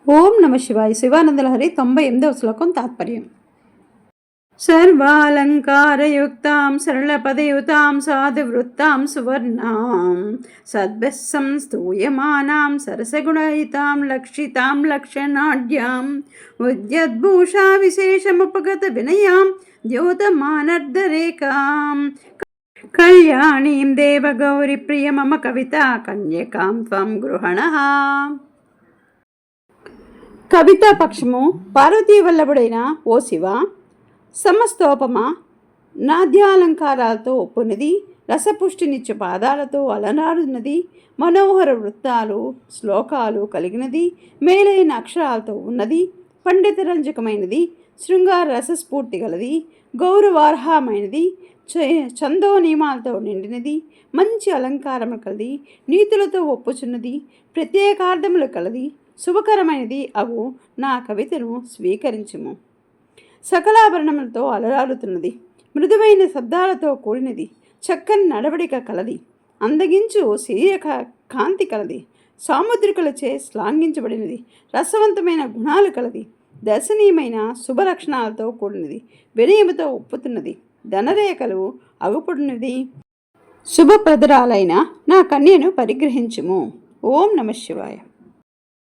ఓం నమ శివాయ. శివానందలహరి 98వ శ్లోకం తాత్పర్యం. సర్వాలంకారయుక్తాం సరళపదయుతాం సాధువృత్తాం సువర్ణాం సద్భః సంస్తూయమానాం సరసగుణయుతాం లక్షితాం లక్షణాఢ్యాం ఉద్యద్భూషా విశేషముపగత వినయాం ద్యోతమానర్ధరేకాం కళ్యాణీం దేవగౌరి ప్రియ మమ కవితా కన్యకాం త్వం గృహణః. కవితా పక్షము. పార్వతీ వల్లభుడైన ఓ శివ, సమస్తోపమ నాద్యాలంకారాలతో ఒప్పున్నది, రసపుష్టినిచ్చు పాదాలతో అలనాడున్నది, మనోహర వృత్తాలు శ్లోకాలు కలిగినది, మేలైన అక్షరాలతో ఉన్నది, పండితరంజకమైనది, శృంగార రసస్ఫూర్తి గలది, గౌరవార్హమైనది, ఛందో నియమాలతో నిండినది, మంచి అలంకారము కలది, నీతులతో ఒప్పుచున్నది, ప్రత్యేకార్థములు కలది, శుభకరమైనది అవు నా కవితను స్వీకరించుము. సకలాభరణములతో అలరాలుతున్నది, మృదువైన శబ్దాలతో కూడినది, చక్కని నడవడిక కలది, అందగించు శరీర కాంతి కలది, సాముద్రికలచే శ్లాఘించబడినది, రసవంతమైన గుణాలు కలది, దర్శనీయమైన శుభలక్షణాలతో కూడినది, వినయముతో ఒప్పుతున్నది, ధనరేఖలు అగుపడినది, శుభప్రదరాలైన నా కన్యను పరిగ్రహించుము. ఓం నమ శివాయ.